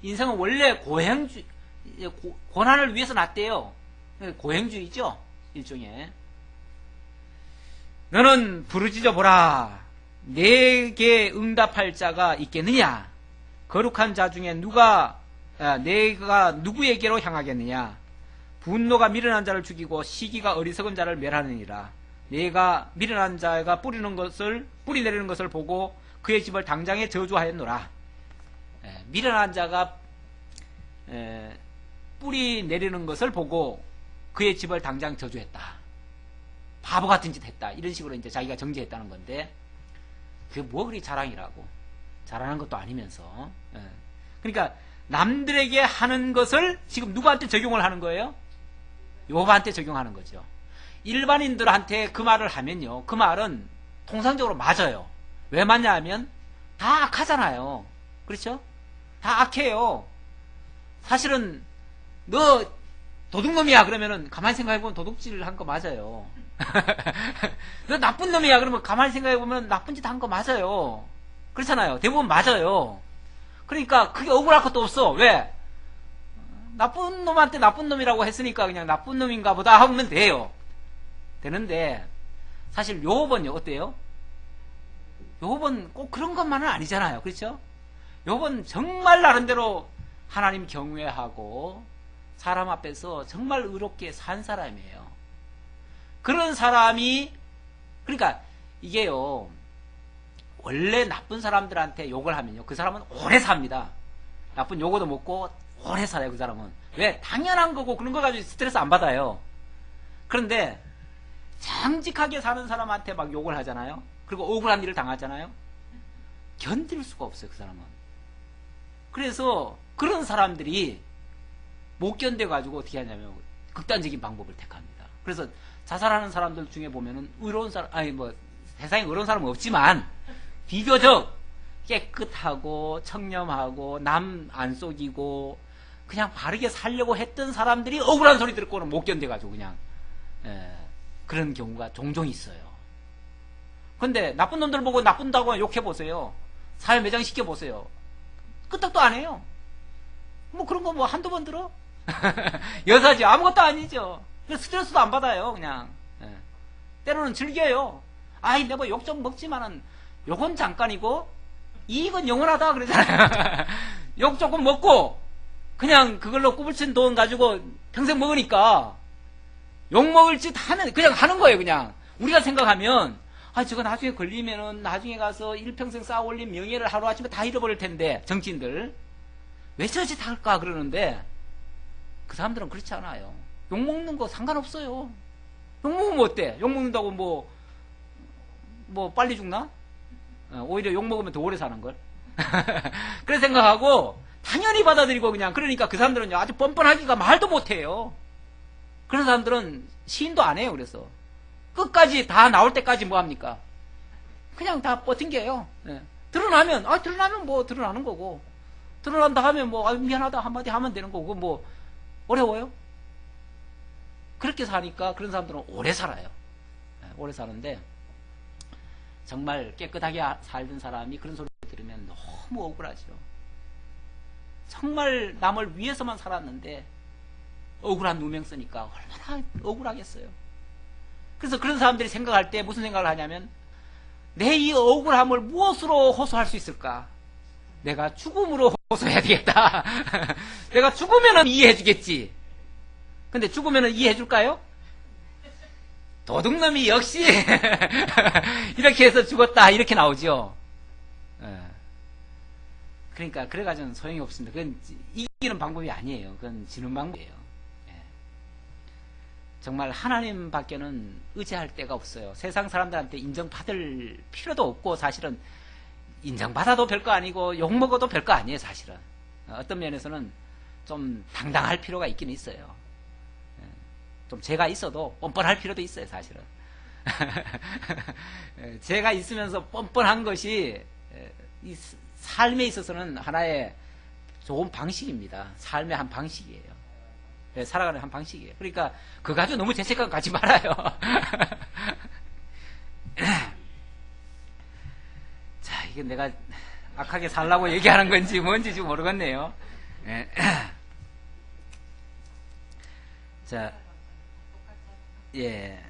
인생은 원래 고난을 위해서 났대요. 고행주의죠. 일종의. 너는 부르짖어 보라. 내게 응답할 자가 있겠느냐? 거룩한 자 중에 내가 누구에게로 향하겠느냐? 분노가 미련한 자를 죽이고 시기가 어리석은 자를 멸하느니라. 내가 미련한 자가 뿌리 내리는 것을 보고 그의 집을 당장에 저주하였노라. 미련한 자가 뿌리 내리는 것을 보고 그의 집을 당장 저주했다. 바보 같은 짓 했다. 이런 식으로 이제 자기가 정죄했다는 건데, 그게 뭐 그리 자랑이라고. 잘하는 것도 아니면서. 그러니까 남들에게 하는 것을 지금 누구한테 적용을 하는 거예요? 욥한테 적용하는 거죠. 일반인들한테 그 말을 하면요, 그 말은 통상적으로 맞아요. 왜 맞냐 하면 다 악하잖아요. 그렇죠? 다 악해요. 사실은 너 도둑놈이야 그러면은 가만히 생각해보면 도둑질 한 거 맞아요. 너 나쁜 놈이야 그러면 가만히 생각해보면 나쁜 짓 한 거 맞아요. 그렇잖아요. 대부분 맞아요. 그러니까 그게 억울할 것도 없어. 왜? 나쁜 놈한테 나쁜 놈이라고 했으니까 그냥 나쁜 놈인가 보다 하면 돼요. 되는데 사실 욥은요 어때요? 욥은 꼭 그런 것만은 아니잖아요. 그렇죠? 욥은 정말 나름대로 하나님 경외하고 사람 앞에서 정말 의롭게 산 사람이에요. 그런 사람이, 그러니까 이게요, 원래 나쁜 사람들한테 욕을 하면요, 그 사람은 오래 삽니다. 나쁜 요거도 먹고 오래 살아요, 그 사람은. 왜? 당연한 거고 그런 거 가지고 스트레스 안 받아요. 그런데 정직하게 사는 사람한테 막 욕을 하잖아요. 그리고 억울한 일을 당하잖아요. 견딜 수가 없어요, 그 사람은. 그래서 그런 사람들이 못 견뎌가지고 어떻게 하냐면 극단적인 방법을 택합니다. 그래서 자살하는 사람들 중에 보면은 의로운 사람, 아니 뭐 세상에 의로운 사람은 없지만 비교적 깨끗하고 청렴하고 남 안 속이고 그냥 바르게 살려고 했던 사람들이 억울한 소리 듣고는 못 견뎌가지고 그냥 그런 경우가 종종 있어요. 근데 나쁜 놈들 보고 나쁜다고 욕해보세요. 사회 매장시켜보세요. 끄떡도 안 해요. 뭐 그런 거 뭐 한두 번 들어? 여사지 아무것도 아니죠. 스트레스도 안 받아요. 그냥 때로는 즐겨요. 아이 내가 뭐 욕 좀 먹지만은 욕은 잠깐이고 이익은 영원하다 그러잖아요. 욕 조금 먹고 그냥 그걸로 꾸불친 돈 가지고 평생 먹으니까 욕 먹을 짓 그냥 하는 거예요. 그냥 우리가 생각하면 아 저거 나중에 걸리면은 나중에 가서 일평생 쌓아 올린 명예를 하루아침에 다 잃어버릴 텐데 정치인들 왜 저 짓 할까 그러는데 그 사람들은 그렇지 않아요. 욕 먹는 거 상관없어요. 욕 먹으면 어때? 욕 먹는다고 뭐 빨리 죽나? 오히려 욕 먹으면 더 오래 사는 걸. 그래 생각하고 당연히 받아들이고 그냥 그러니까 그 사람들은 아주 뻔뻔하기가 말도 못해요. 그런 사람들은 시인도 안 해요. 그래서 끝까지 다 나올 때까지 뭐 합니까? 그냥 다 버틴게요. 드러나면 뭐 드러나는 거고 드러난다 하면 뭐 미안하다 한마디 하면 되는 거고 뭐 어려워요? 그렇게 사니까 그런 사람들은 오래 살아요. 오래 사는데 정말 깨끗하게 살던 사람이 그런 소리 들으면 너무 억울하죠. 정말 남을 위해서만 살았는데 억울한 누명 쓰니까 얼마나 억울하겠어요. 그래서 그런 사람들이 생각할 때 무슨 생각을 하냐면 내 이 억울함을 무엇으로 호소할 수 있을까? 내가 죽음으로 호소해야 되겠다. 내가 죽으면 이해해 주겠지. 근데 죽으면 이해해 줄까요? 도둑놈이 역시 이렇게 해서 죽었다 이렇게 나오죠. 그러니까 그래가지고는 소용이 없습니다. 그건 이기는 방법이 아니에요. 그건 지는 방법이에요. 정말 하나님 밖에는 의지할 데가 없어요. 세상 사람들한테 인정받을 필요도 없고 사실은 인정받아도 별거 아니고 욕먹어도 별거 아니에요. 사실은 어떤 면에서는 좀 당당할 필요가 있긴 있어요. 좀 죄가 있어도 뻔뻔할 필요도 있어요. 사실은 죄가 있으면서 뻔뻔한 것이 이 삶에 있어서는 하나의 좋은 방식입니다. 삶의 한 방식이에요. 살아가는 한 방식이에요. 그러니까 그거 가지고 너무 제 생각 가지 말아요. 자, 이게 내가 악하게 살라고 얘기하는 건지 뭔지 지금 모르겠네요. 자, 예.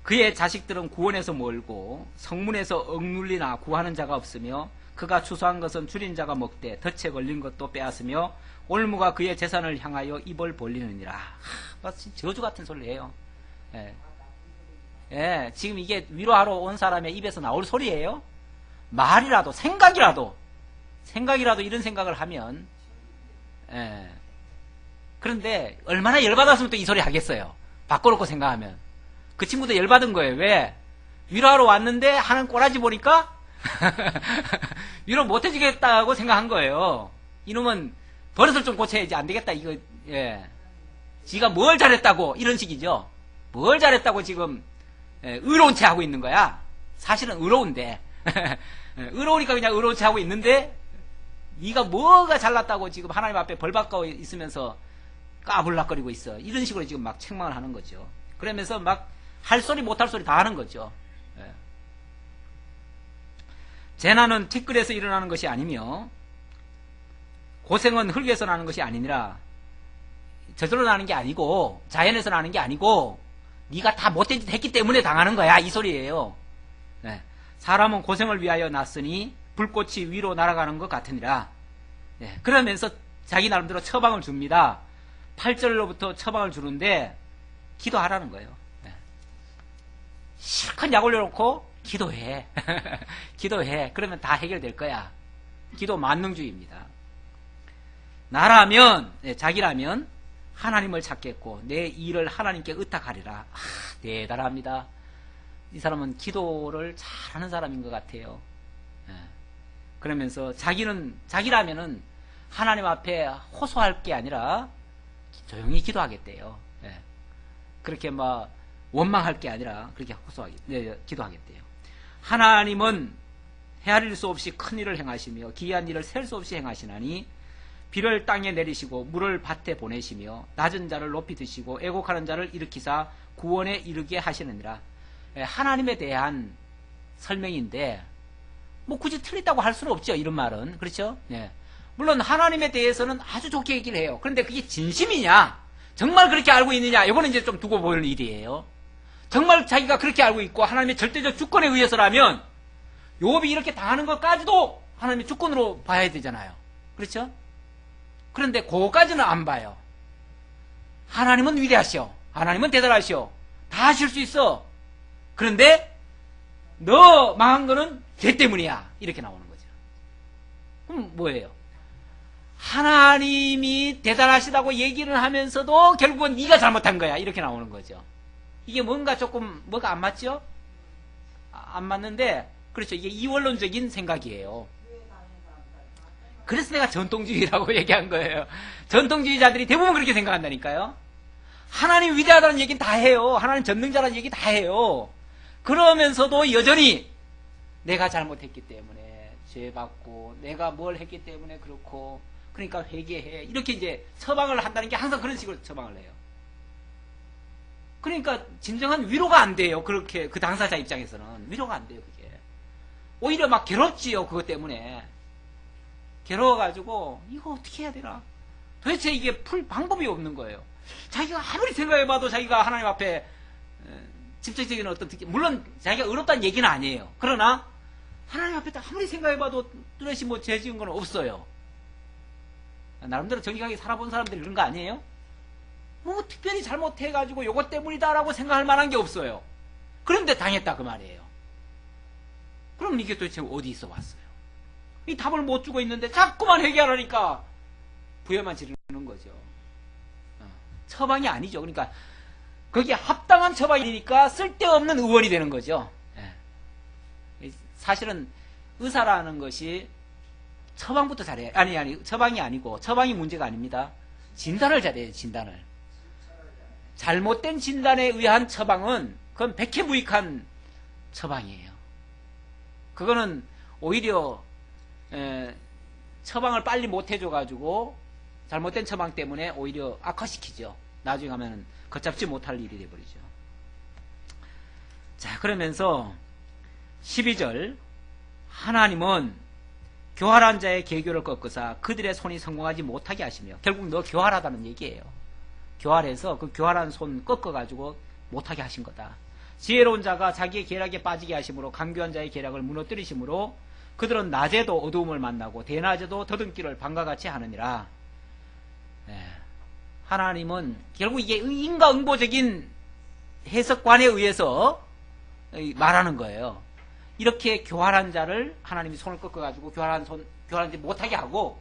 그의 자식들은 구원에서 멀고 성문에서 억눌리나 구하는 자가 없으며 그가 추수한 것은 줄인 자가 먹되 덫에 걸린 것도 빼앗으며 올무가 그의 재산을 향하여 입을 벌리느니라. 저주 같은 소리예요. 지금 이게 위로하러 온 사람의 입에서 나올 소리예요. 말이라도 생각이라도 이런 생각을 하면 그런데 얼마나 열받았으면 또 이 소리 하겠어요. 바꿔놓고 생각하면 그 친구도 열받은 거예요. 왜? 위로하러 왔는데 하는 꼬라지 보니까 위로 못해주겠다고 생각한 거예요. 이놈은 버릇을 좀 고쳐야지 안 되겠다. 이거 지가 뭘 잘했다고 이런 식이죠. 뭘 잘했다고 지금 의로운 체 하고 있는 거야. 사실은 의로운데 의로우니까 그냥 의로운 체 하고 있는데 네가 뭐가 잘났다고 지금 하나님 앞에 벌 받고 있으면서 까불락거리고 있어. 이런 식으로 지금 막 책망을 하는 거죠. 그러면서 막 할 소리 못할 소리 다 하는 거죠. 재난은 티끌에서 일어나는 것이 아니며 고생은 흙에서 나는 것이 아니니라. 저절로 나는 게 아니고 자연에서 나는 게 아니고 네가 다 못된 짓 했기 때문에 당하는 거야. 이 소리예요. 사람은 고생을 위하여 났으니 불꽃이 위로 날아가는 것 같으니라. 그러면서 자기 나름대로 처방을 줍니다. 8절로부터 처방을 주는데 기도하라는 거예요. 실컷 약 올려놓고 기도해. 기도해. 그러면 다 해결될 거야. 기도 만능주의입니다. 나라면, 자기라면 하나님을 찾겠고 내 일을 하나님께 의탁하리라. 대단합니다. 이 사람은 기도를 잘하는 사람인 것 같아요. 그러면서 자기라면은 하나님 앞에 호소할 게 아니라 조용히 기도하겠대요. 그렇게 뭐 원망할 게 아니라 그렇게 기도하겠대요. 하나님은 헤아릴 수 없이 큰 일을 행하시며 기이한 일을 셀 수 없이 행하시나니 비를 땅에 내리시고 물을 밭에 보내시며 낮은 자를 높이 드시고 애곡하는 자를 일으키사 구원에 이르게 하시느니라. 하나님에 대한 설명인데 뭐 굳이 틀리다고 할 수는 없죠. 이런 말은. 그렇죠? 네. 물론 하나님에 대해서는 아주 좋게 얘기를 해요. 그런데 그게 진심이냐? 정말 그렇게 알고 있느냐? 이거는 이제 좀 두고 보는 일이에요. 정말 자기가 그렇게 알고 있고 하나님의 절대적 주권에 의해서라면 욥이 이렇게 당하는 것까지도 하나님의 주권으로 봐야 되잖아요. 그렇죠? 그런데 그거까지는 안 봐요. 하나님은 위대하시오. 하나님은 대단하시오. 다 하실 수 있어. 그런데 너 망한 거는 죄 때문이야. 이렇게 나오는 거죠. 그럼 뭐예요? 하나님이 대단하시다고 얘기를 하면서도 결국은 네가 잘못한 거야. 이렇게 나오는 거죠. 이게 뭐가 안 맞죠? 안 맞는데, 그렇죠. 이게 이원론적인 생각이에요. 그래서 내가 전통주의라고 얘기한 거예요. 전통주의자들이 대부분 그렇게 생각한다니까요. 하나님 위대하다는 얘기는 다 해요. 하나님 전능자라는 얘기 다 해요. 그러면서도 여전히 내가 잘못했기 때문에 죄받고 내가 뭘 했기 때문에 그렇고 그러니까 회개해. 이렇게 이제 처방을 한다는 게 항상 그런 식으로 처방을 해요. 그러니까 진정한 위로가 안 돼요. 그렇게 그 당사자 입장에서는 위로가 안 돼요. 그게 오히려 막 괴롭지요. 그것 때문에 괴로워가지고 이거 어떻게 해야 되나? 도대체 이게 풀 방법이 없는 거예요. 자기가 아무리 생각해봐도 자기가 하나님 앞에 직접적인 어떤 물론 자기가 의롭다는 얘기는 아니에요. 그러나 하나님 앞에 아무리 생각해봐도 뚜렷이 뭐 죄 지은 건 없어요. 나름대로 정직하게 살아본 사람들이 그런 거 아니에요? 뭐 특별히 잘못해가지고 요것 때문이다라고 생각할 만한 게 없어요. 그런데 당했다 그 말이에요. 그럼 이게 도대체 어디 있어 왔어요? 이 답을 못 주고 있는데 자꾸만 회개하라니까 부여만 지르는 거죠. 처방이 아니죠. 그러니까 거기에 합당한 처방이니까 쓸데없는 의원이 되는 거죠. 사실은 의사라는 것이 처방부터 잘해요. 처방이 아니고 처방이 문제가 아닙니다. 진단을 잘해요. 진단을. 잘못된 진단에 의한 처방은 그건 백해무익한 처방이에요. 그거는 오히려 처방을 빨리 못 해줘가지고 잘못된 처방 때문에 오히려 악화시키죠. 나중에 가면 걷잡지 못할 일이 돼버리죠. 자, 그러면서 12절 하나님은 교활한 자의 계교를 꺾으사 그들의 손이 성공하지 못하게 하시며 결국 너 교활하다는 얘기예요. 교활해서 그 교활한 손 꺾어가지고 못하게 하신 거다. 지혜로운 자가 자기의 계략에 빠지게 하심으로 강교한 자의 계략을 무너뜨리심으로 그들은 낮에도 어두움을 만나고 대낮에도 더듬기를 밤과 같이 하느니라. 하나님은 결국 이게 인과응보적인 해석관에 의해서 말하는 거예요. 이렇게 교활한 자를 하나님이 손을 꺾어가지고 교활한지 못하게 하고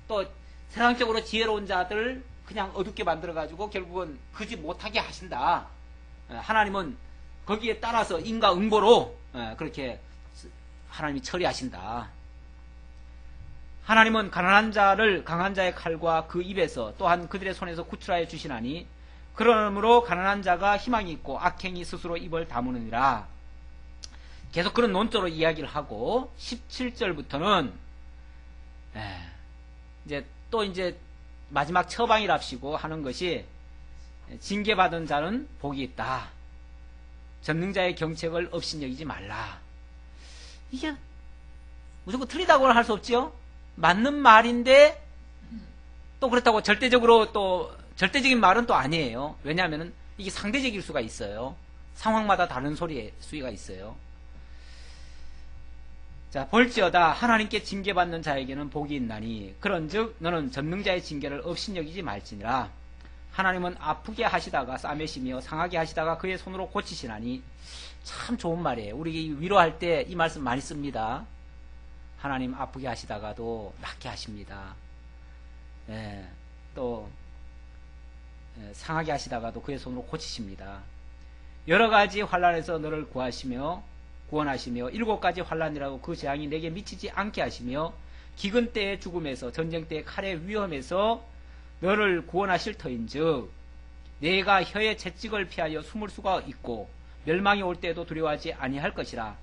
또 세상적으로 지혜로운 자들 그냥 어둡게 만들어가지고 결국은 그지 못하게 하신다. 하나님은 거기에 따라서 인과응보로 그렇게 하나님이 처리하신다. 하나님은 가난한 자를 강한 자의 칼과 그 입에서 또한 그들의 손에서 구출하여 주시나니 그러므로 가난한 자가 희망이 있고 악행이 스스로 입을 다무느니라. 계속 그런 논조로 이야기를 하고 17절부터는 이제 마지막 처방이랍시고 하는 것이 징계받은 자는 복이 있다. 전능자의 경책을 업신여기지 말라. 이게 무조건 틀리다고는 할 수 없죠. 맞는 말인데 또 그렇다고 절대적인 말은 또 아니에요. 왜냐하면 이게 상대적일 수가 있어요. 상황마다 다른 수위가 있어요. 자, 볼지어다 하나님께 징계받는 자에게는 복이 있나니 그런즉 너는 전능자의 징계를 업신여기지 말지니라. 하나님은 아프게 하시다가 싸매시며 상하게 하시다가 그의 손으로 고치시나니. 참 좋은 말이에요. 우리 위로할 때 이 말씀 많이 씁니다. 하나님 아프게 하시다가도 낫게 하십니다. 또 상하게 하시다가도 그의 손으로 고치십니다. 여러 가지 환난에서 너를 구원하시며 7가지 환난이라고 그 재앙이 내게 미치지 않게 하시며 기근 때의 죽음에서 전쟁 때의 칼의 위험에서 너를 구원하실 터인즉 내가 혀의 채찍을 피하여 숨을 수가 있고 멸망이 올 때에도 두려워하지 아니할 것이라.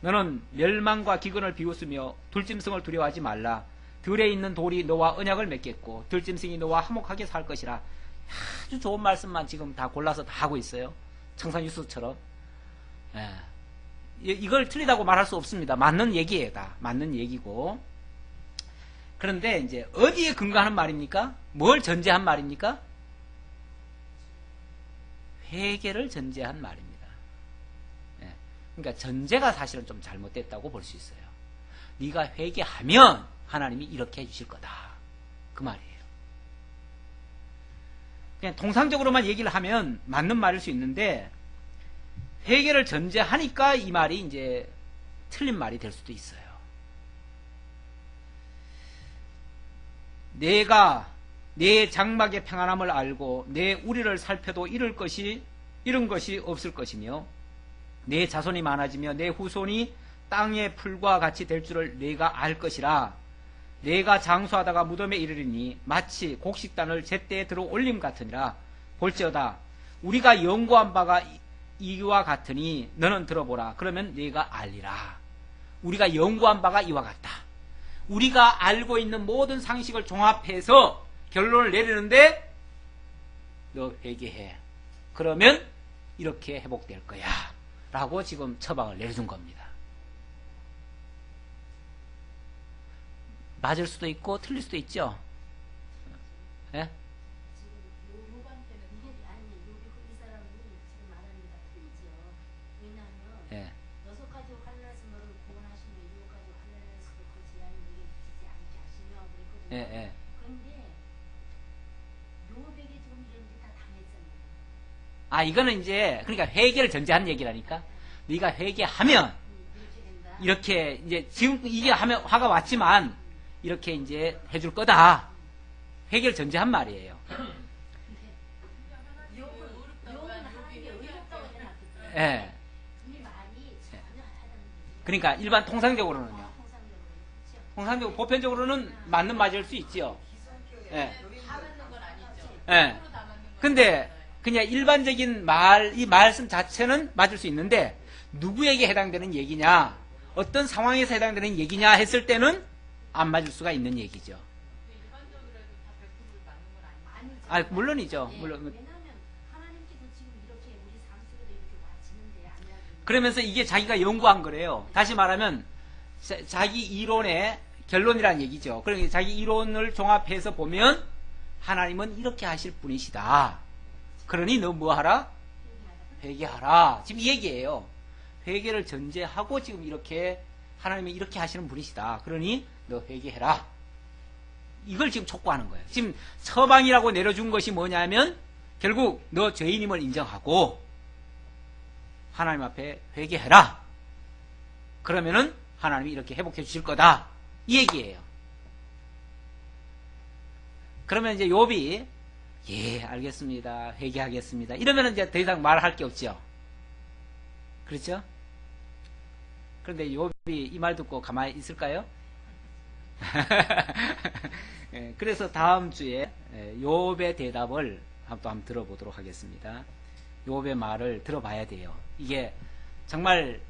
너는 멸망과 기근을 비웃으며 들짐승을 두려워하지 말라. 들에 있는 돌이 너와 언약을 맺겠고 들짐승이 너와 화목하게 살 것이라. 아주 좋은 말씀만 지금 다 골라서 다 하고 있어요. 청산유수처럼. 이걸 틀리다고 말할 수 없습니다. 맞는 얘기예요. 다 맞는 얘기고. 그런데 이제 어디에 근거하는 말입니까? 뭘 전제한 말입니까? 회개를 전제한 말입니다. 그러니까 전제가 사실은 좀 잘못됐다고 볼 수 있어요. 네가 회개하면 하나님이 이렇게 해주실 거다. 그 말이에요. 그냥 통상적으로만 얘기를 하면 맞는 말일 수 있는데 회개를 전제하니까 이 말이 이제 틀린 말이 될 수도 있어요. 내가 내 장막의 평안함을 알고 내 우리를 살펴도 이런 것이 없을 것이며 내 자손이 많아지며 내 후손이 땅의 풀과 같이 될 줄을 내가 알 것이라. 내가 장수하다가 무덤에 이르리니 마치 곡식단을 제때에 들어 올림 같으니라. 볼지어다 우리가 연구한 바가 이와 같으니 너는 들어보라. 그러면 네가 알리라. 우리가 연구한 바가 이와 같다. 우리가 알고 있는 모든 상식을 종합해서 결론을 내리는데 너 회개해. 그러면 이렇게 회복될 거야 라고 지금 처방을 내려준 겁니다. 맞을 수도 있고 틀릴 수도 있죠. 예? 예. 예, 예. 아, 이거는 이제, 그러니까 회개를 전제한 얘기라니까. 네가 회개하면, 이렇게, 이제, 지금 이게 하면, 화가 왔지만, 이렇게 이제 해줄 거다. 회개를 전제한 말이에요. 예. 그러니까 일반 통상적으로는요. 통상적으로, 보편적으로는 맞는 말일 수 있지요. 예. 예. 근데, 그냥 일반적인 이 말씀 자체는 맞을 수 있는데, 누구에게 해당되는 얘기냐, 어떤 상황에서 해당되는 얘기냐 했을 때는 안 맞을 수가 있는 얘기죠. 아, 물론이죠. 물론. 그러면서 이게 자기가 연구한 거래요. 다시 말하면, 자기 이론의 결론이라는 얘기죠. 그러니까 자기 이론을 종합해서 보면, 하나님은 이렇게 하실 분이시다. 그러니 너 뭐 하라? 회개하라. 지금 이 얘기예요. 회개를 전제하고 지금 이렇게 하나님이 이렇게 하시는 분이시다. 그러니 너 회개해라. 이걸 지금 촉구하는 거예요. 지금 처방이라고 내려준 것이 뭐냐면 결국 너 죄인임을 인정하고 하나님 앞에 회개해라. 그러면은 하나님이 이렇게 회복해 주실 거다. 이 얘기예요. 그러면 이제 욥이 예, 알겠습니다. 회개하겠습니다. 이러면 이제 더 이상 말할 게 없죠. 그렇죠? 그런데 욥이 이 말 듣고 가만히 있을까요? 예, 그래서 다음 주에 욥의 대답을 한번 들어보도록 하겠습니다. 욥의 말을 들어봐야 돼요. 이게 정말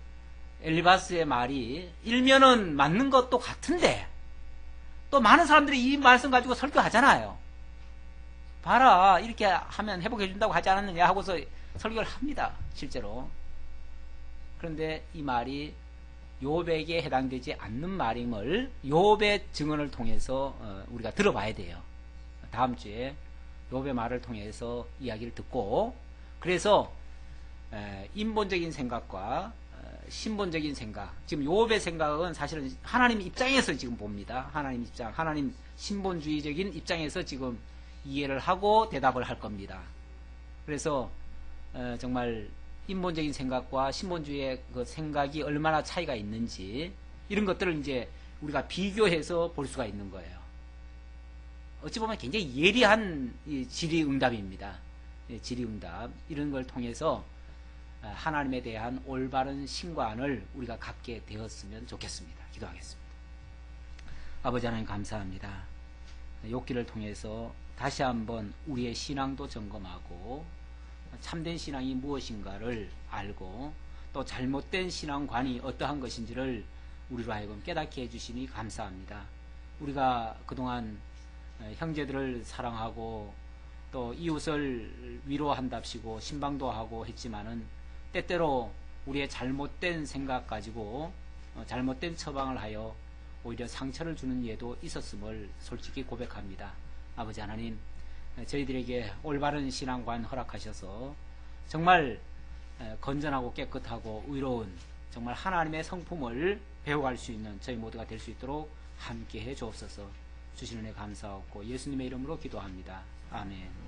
엘리바스의 말이 일면은 맞는 것도 같은데 또 많은 사람들이 이 말씀 가지고 설교하잖아요. 봐라, 이렇게 하면 회복해 준다고 하지 않았느냐 하고서 설교를 합니다. 실제로. 그런데 이 말이 욥에게 해당되지 않는 말임을 욥의 증언을 통해서 우리가 들어봐야 돼요. 다음 주에 욥의 말을 통해서 이야기를 듣고, 그래서 인본적인 생각과 신본적인 생각, 지금 욥의 생각은 사실은 하나님 입장에서 지금 봅니다. 하나님 입장, 하나님 신본주의적인 입장에서 지금 이해를 하고 대답을 할 겁니다. 그래서 정말 인본적인 생각과 신본주의의 그 생각이 얼마나 차이가 있는지 이런 것들을 이제 우리가 비교해서 볼 수가 있는 거예요. 어찌 보면 굉장히 예리한 질의응답입니다. 질의응답 이런 걸 통해서 하나님에 대한 올바른 신관을 우리가 갖게 되었으면 좋겠습니다. 기도하겠습니다. 아버지 하나님 감사합니다. 욥기를 통해서 다시 한번 우리의 신앙도 점검하고 참된 신앙이 무엇인가를 알고 또 잘못된 신앙관이 어떠한 것인지를 우리로 하여금 깨닫게 해주시니 감사합니다. 우리가 그동안 형제들을 사랑하고 또 이웃을 위로한답시고 신방도 하고 했지만은 때때로 우리의 잘못된 생각 가지고 잘못된 처방을 하여 오히려 상처를 주는 예도 있었음을 솔직히 고백합니다. 아버지 하나님, 저희들에게 올바른 신앙관 허락하셔서 정말 건전하고 깨끗하고 의로운 정말 하나님의 성품을 배워갈 수 있는 저희 모두가 될 수 있도록 함께 해 주옵소서. 주시는 은혜 감사하고 예수님의 이름으로 기도합니다. 아멘.